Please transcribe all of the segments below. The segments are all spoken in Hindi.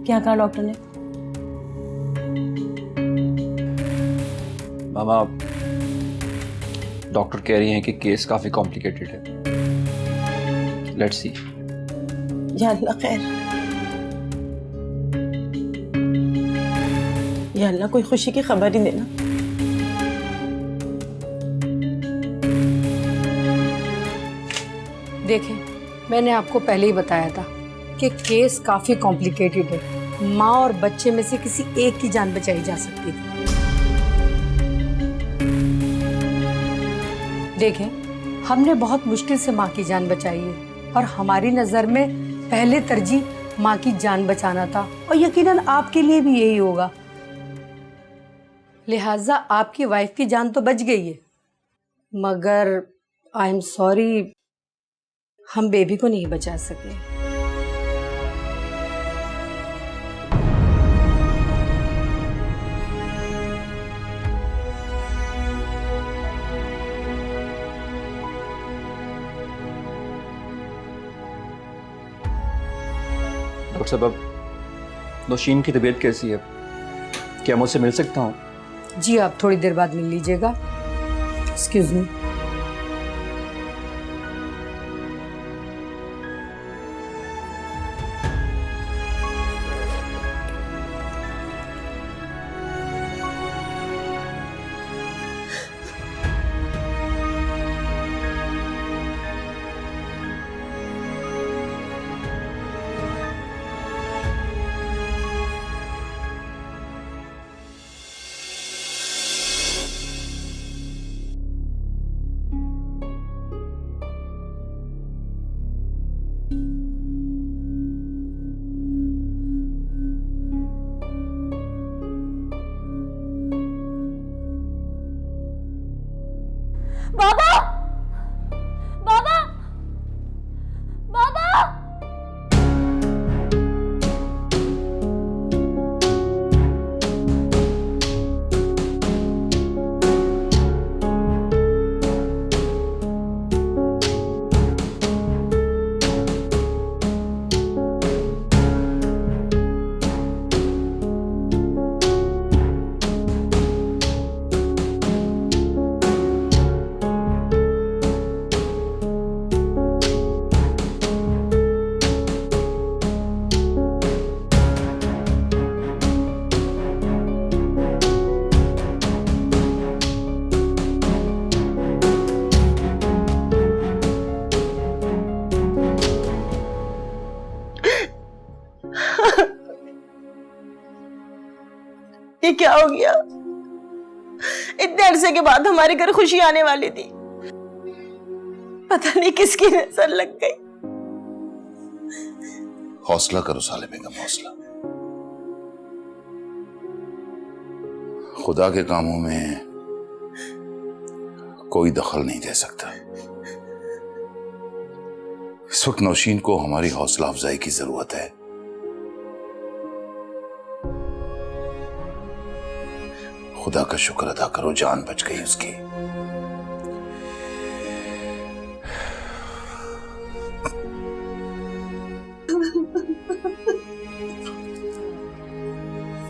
क्या कहा डॉक्टर ने? मामा, डॉक्टर कह रही हैं कि केस काफी कॉम्प्लिकेटेड है। Let's see. या अल्लाह खैर, या अल्लाह कोई खुशी की खबर ही देना। देखें, मैंने आपको पहले ही बताया था कि केस काफी कॉम्प्लिकेटेड है। माँ और बच्चे में से किसी एक की जान बचाई जा सकती थी। देखें, हमने बहुत मुश्किल से माँ की जान बचाई है और हमारी नजर में पहले तरजीह माँ की जान बचाना था और यकीनन आपके लिए भी यही होगा। लिहाजा आपकी वाइफ की जान तो बच गई है, मगर आई एम सॉरी, हम बेबी को नहीं बचा सके। डॉक्टर साहब, अब नौशीन की तबीयत कैसी है? क्या मैं उससे मिल सकता हूँ? जी, आप थोड़ी देर बाद मिल लीजिएगा। Excuse me. बाबा, बाबा, बाबा। ये क्या हो गया? इतने अरसे के बाद हमारे घर खुशी आने वाली थी, पता नहीं किसकी नजर लग गई। हौसला करो साले बेगम, हौसला। खुदा के कामों में कोई दखल नहीं दे सकता। इस वक्त नौशीन को हमारी हौसला अफजाई की जरूरत है। खुदा का शुक्र अदा करो, जान बच गई उसकी।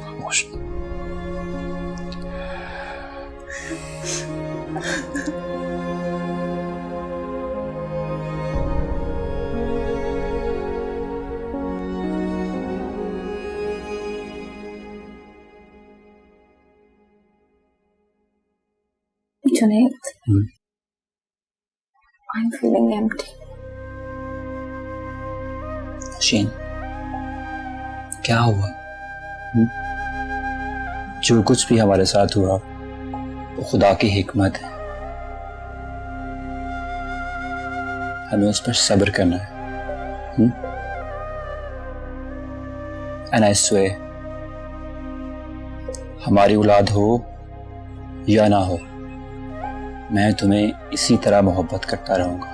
खामोश। Junaid, I'm feeling empty. Nausheen, क्या हुआ? जो कुछ भी हमारे साथ हुआ वो खुदा की हिकमत है। हमें उस पर सब्र करना है। एंड आई स्वेयर, हमारी औलाद हो या ना हो, मैं तुम्हें इसी तरह मोहब्बत करता रहूंगा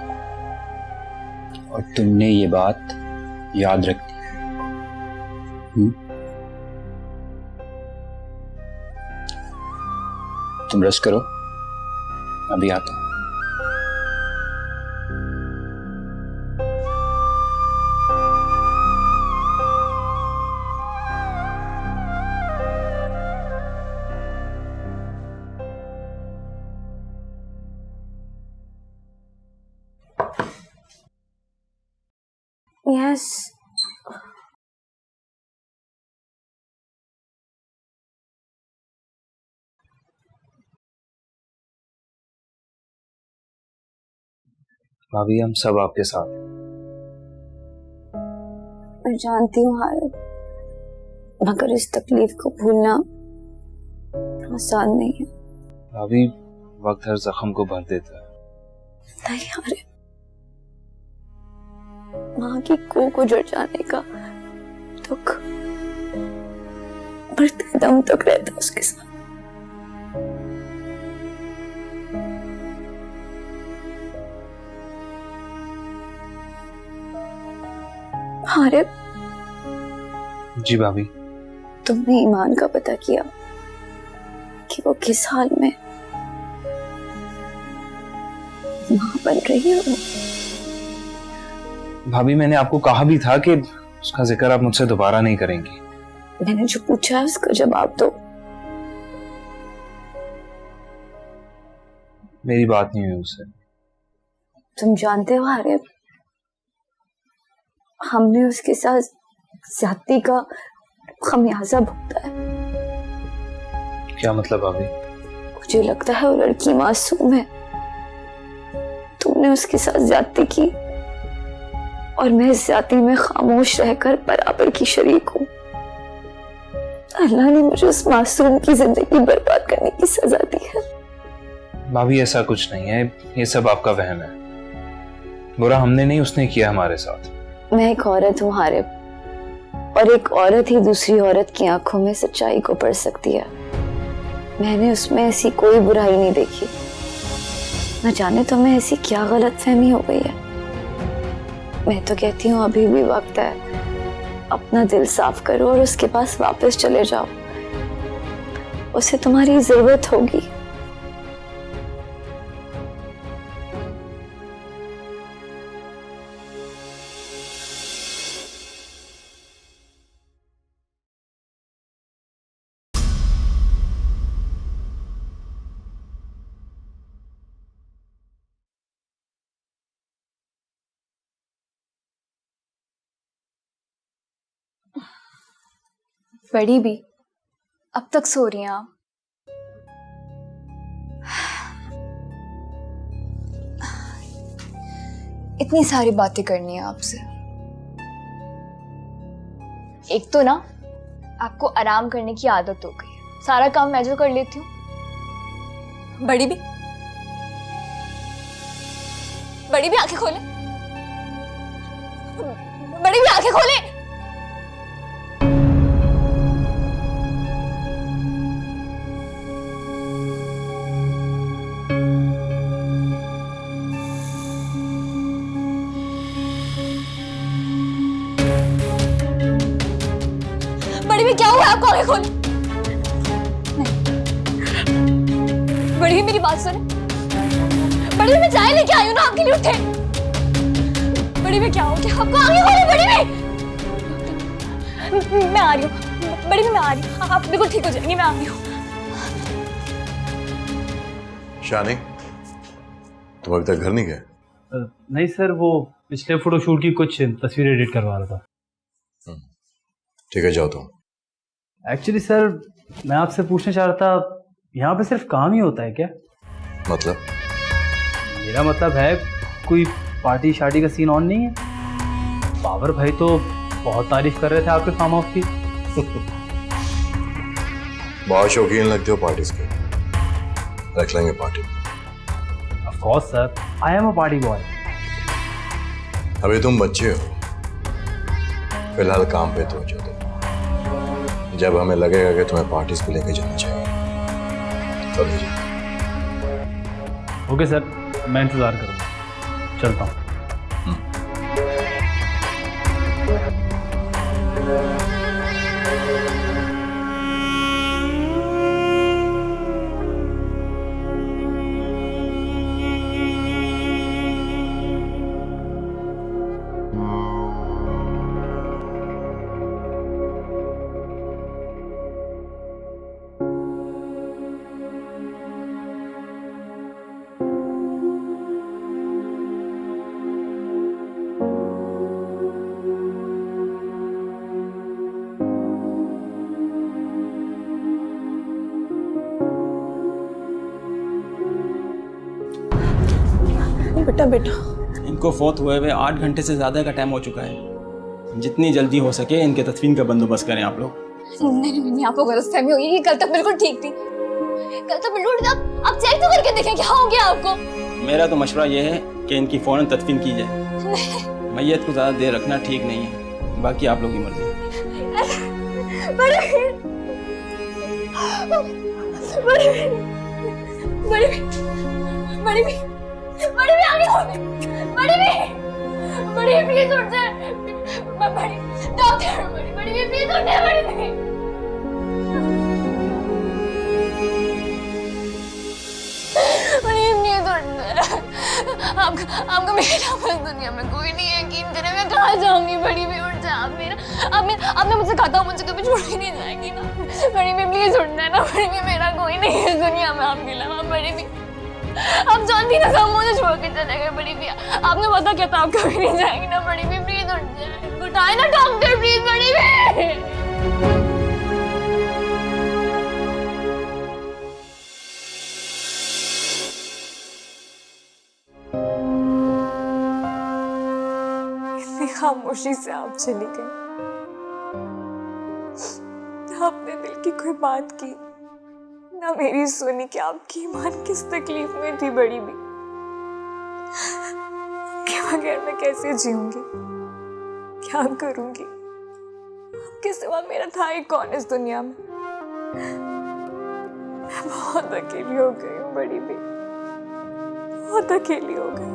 और तुमने ये बात याद रखनी है। तुम रेस्ट करो, अभी आता हूं। यस। भाभी हम सब आपके साथ हैं। मैं जानती हूँ हारिब, मगर इस तकलीफ को भूलना आसान नहीं है। भाभी वक्त हर जख्म को भर देता है। नहीं हारिब, माँ की कोख को जड़ जाने का दुख मरते दम तक रहता उसके साथ। हारिब, जी भाभी। तुमने ईमान का पता किया कि वो किस हाल में मां बन रही है? वो भाभी मैंने आपको कहा भी था कि उसका जिक्र आप मुझसे दोबारा नहीं करेंगी। मैंने जो पूछा है उसका जवाब दो। मेरी बात नहीं हुई उससे। तुम जानते हो हारिब, हमने उसके साथ ज्यादती का खमियाजा भुगता है। क्या मतलब भाभी? मुझे लगता है वो लड़की मासूम है। तुमने उसके साथ ज्यादती की और मैं इस ज्यादती में खामोश रहकर बराबर की शरीक हूँ। अल्लाह ने मुझे उस मासूम की जिंदगी बर्बाद करने की सजा दी है। भाभी ऐसा कुछ नहीं है, ये सब आपका वहम है। बुरा हमने नहीं, उसने किया हमारे साथ। मैं एक औरत हूँ हारिब, और एक औरत ही दूसरी औरत की आंखों में सच्चाई को पढ़ सकती है। मैंने उसमें ऐसी कोई बुराई नहीं देखी। न जाने तुम्हें ऐसी क्या गलतफहमी हो गई है। मैं तो कहती हूँ अभी भी वक्त है, अपना दिल साफ करो और उसके पास वापस चले जाओ। उसे तुम्हारी जरूरत होगी। बड़ी भी अब तक सो रही हैं आप? इतनी सारी बातें करनी है आपसे। एक तो ना आपको आराम करने की आदत हो गई है, सारा काम मैं जो कर लेती हूँ। बड़ी भी आंखें खोले, बड़ी भी आंखें खोले। बड़ी भी क्या हुआ आपको? आंखें खोले। बड़ी भी मेरी बात सुने। बड़ी भी मैं चाय लेके आई हूँ ना आपके लिए, उठे। बड़ी भी क्या हो गया आपको? आंखें खोले बड़ी भी। मैं आ रही हूँ बड़ी भी, मैं आ रही हूँ। आप बिल्कुल ठीक हो जाएंगी, मैं आ रही हूँ। शानी, तुम अभी तक घर नहीं गए? नहीं सर, वो पिछले फोटोशूट की कुछ तस्वीरें एडिट करवा रहा था। ठीक है, जाओ तुम। एक्चुअली सर मैं आपसे पूछना चाह रहा था, यहाँ पे सिर्फ काम ही होता है क्या? मतलब? मेरा मतलब है कोई पार्टी शार्टी का सीन ऑन नहीं है? बाबर भाई तो बहुत तारीफ कर रहे थे आपके फार्म हाउस की। बहुत शौकीन लगते हो पार्टीज के। रख लेंगे party. Of course sir, I am a party boy. अभी तुम बच्चे हो, फिलहाल काम पे तो जो दो। जब हमें लगेगा कि तुम्हें पार्टीज पे लेके जाना चाहिए तभी जाओ। ओके सर, मैं इंतजार करूँगा। चलता हूँ। बेटा बेटा। इनको फौत हुए हुए 8 घंटे से ज़्यादा का टाइम हो चुका है। जितनी जल्दी हो सके इनके तदफीन का बंदोबस्त करें आप लोग। नहीं, आपको गलतफहमी हुई है। कल तक बिल्कुल ठीक थी, कल तक बिल्कुल ठीक। आप चेक तो करके देखें क्या हो गया आपको। मेरा तो मशवरा ये है कि इनकी फौरन तदफीन की जाए। मैयत को ज़्यादा देर रखना ठीक नहीं है, बाकी आप लोगों की मर्जी। आपका मेरा बस दुनिया में कोई नहीं है, यकीन करें। मैं कहाँ जाऊंगी? बड़ी भी उठ जा। आपने मुझसे कहा था मुझे कभी छोड़ के नहीं जाएगी ना। बड़ी भी प्लीज उठना है ना। बड़ी भी मेरा कोई नहीं है दुनिया में आपके अलावा। बड़ी भी आप जानती ना सब मुझे छोड़ के चले गए। बड़ी भी आपने पता क्या था आप कभी नहीं जाएंगी ना। बड़ी भी प्लीज उठ जाए, उठाए ना डॉक्टर प्लीज। बड़ी भी खामोशी से आप चली गई। आपने दिल की कोई बात की ना मेरी सुनी कि आपकी ईमान किस तकलीफ में थी। बड़ी भी आपके बगैर मैं कैसे जीऊंगी, क्या करूंगी? आपके सिवा मेरा था ही कौन इस दुनिया में। मैं बहुत अकेली हो गई हूँ। बड़ी भी बहुत अकेली हो गई।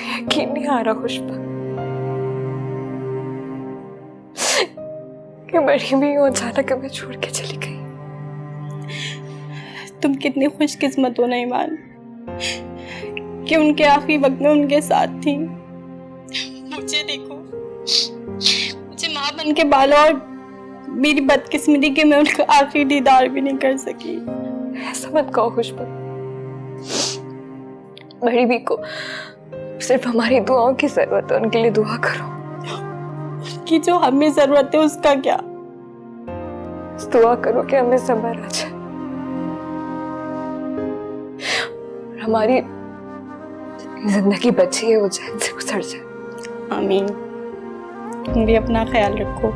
यकीन नहीं आ रहा खुशबू कि बड़ी भी अचानक हमें छोड़ के चली गई। तुम कितनी खुशकिस्मत हो ना ईमान कि उनके आखिरी वक्त में उनके साथ थी। मुझे देखो, मुझे माँ बन के पाला और मेरी बदकिस्मती कि मैं उनका आखिरी दीदार भी नहीं कर सकी। ऐसा मत कहो खुशबू। बड़ी भी को सिर्फ हमारी दुआओं की जरूरत है, उनके लिए दुआ करो। उनकी जो हमें जरूरत है उसका क्या? दुआ करो कि हमें सब्र आ जाए, हमारी जिंदगी बची है वो चैन से गुजर जाए। आमीन। तुम भी अपना ख्याल रखो।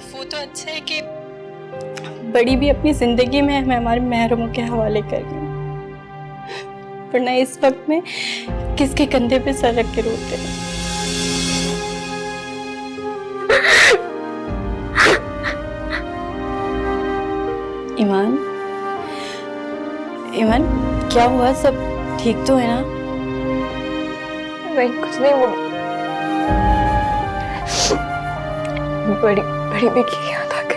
वो तो अच्छा है कि बड़ी भी अपनी जिंदगी में हमें हमारे महरमों के हवाले कर गई, वरना इस वक्त में किसके कंधे पे सर रख के रोते हैं। ईमान, ईमान क्या हुआ? सब ठीक तो है ना? नहीं कुछ नहीं। वो बड़ी बड़ी भी की याद आ गई।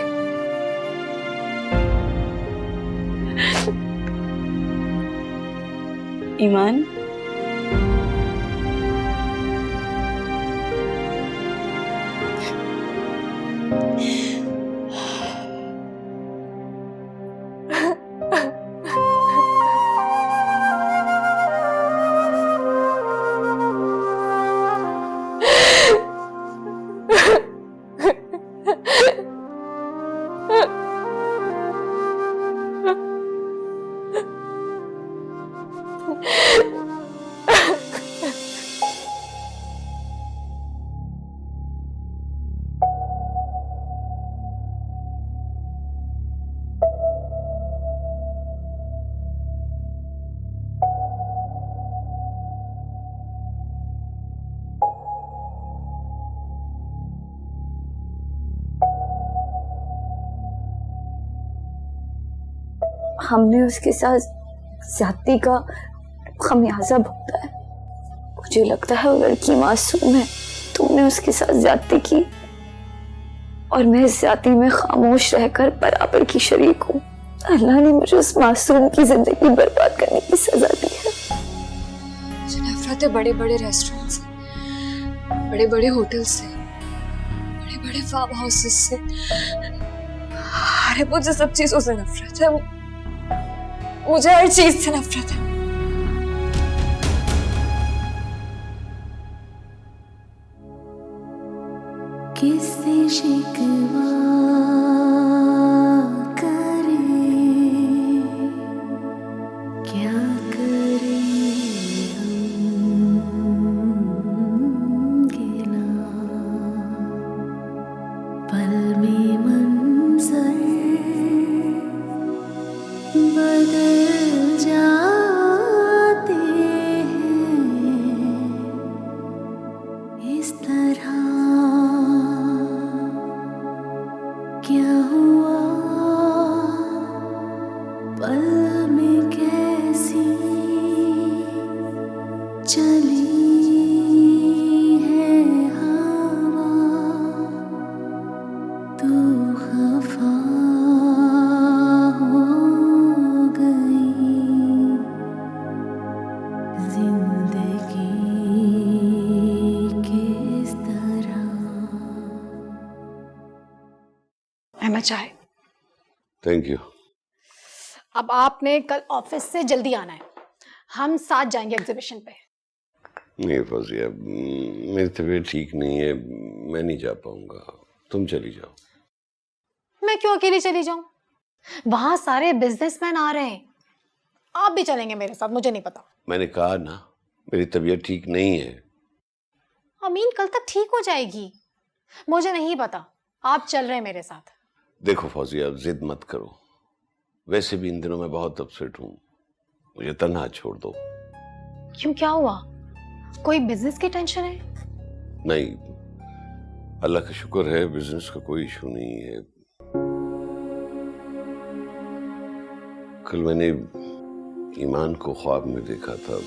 ईमान, हमने उसके साथ ज्यादती का खमियाजा भुगता है। मुझे लगता है वो लड़की मासूम है। तुमने उसके साथ ज्यादती की और मैं ज्यादती में खामोश रहकर बराबर की शरीक हूँ। अल्लाह ने मुझे उस मासूम की जिंदगी बर्बाद करने की सजा दी है। मुझे नफरत है बड़े बड़े रेस्टोरेंट से, बड़े बड़े होटल से, बड़े बड़े फार्म हाउसेस से। अरे मुझे सब चीजों से नफरत है। मुझे हर चीज से नफरत है। किससे शिकवा करे, क्या करे हम गिला, पल में मंजर बदल जाते हैं इस तरह। क्या हुआ पल में कैसी चली है हवा, तू खफा हो गई जिंदगी किस तरह। अहमद चाय। Thank you. अब आपने कल ऑफिस से जल्दी आना है, हम साथ जाएंगे एग्जीबिशन पे। नहीं फौजिया, मेरी तबीयत ठीक नहीं है, मैं नहीं जा पाऊंगा, तुम चली जाओ। मैं क्यों अकेली चली जाऊं? वहां सारे बिजनेसमैन आ रहे हैं, आप भी चलेंगे मेरे साथ? मुझे नहीं पता। मैंने कहा ना, मेरी तबीयत ठीक नहीं है। अमीन कल तक ठीक हो जाएगी। मुझे नहीं पता, आप चल रहे हैं मेरे साथ। देखो फौजिया, जिद मत करो, वैसे भी इन दिनों मैं बहुत अपसेट हूँ, मुझे तन्हा छोड़ दो। क्यों, क्या हुआ? कोई बिजनेस की टेंशन है? नहीं, अल्लाह का शुक्र है, बिजनेस का कोई इशू नहीं है। कल मैंने ईमान को ख्वाब में देखा था,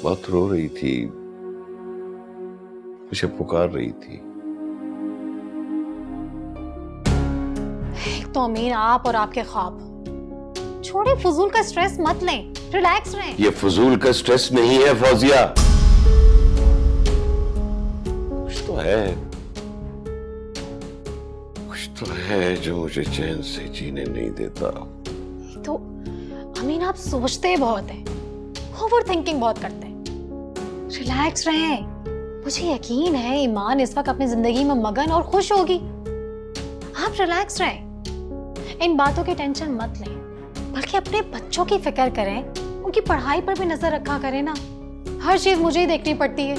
बहुत रो रही थी, मुझे पुकार रही थी। एक तो अमीन आप और आपके ख्वाब, छोड़े फजूल का स्ट्रेस मत लें, रिलैक्स रहें। ये फजूल का स्ट्रेस नहीं है फौजिया, कुछ तो है, कुछ तो है जो मुझे चैन से जीने नहीं देता। तो अमीन आप सोचते बहुत हैं, ओवर थिंकिंग बहुत करते हैं। रिलैक्स रहें, मुझे यकीन है ईमान इस वक्त अपनी जिंदगी में मगन और खुश होगी। आप रिलैक्स रहें, इन बातों की टेंशन मत लें, बल्कि अपने बच्चों की फिक्र करें, उनकी पढ़ाई पर भी नजर रखा करें ना। हर चीज मुझे ही देखनी पड़ती है।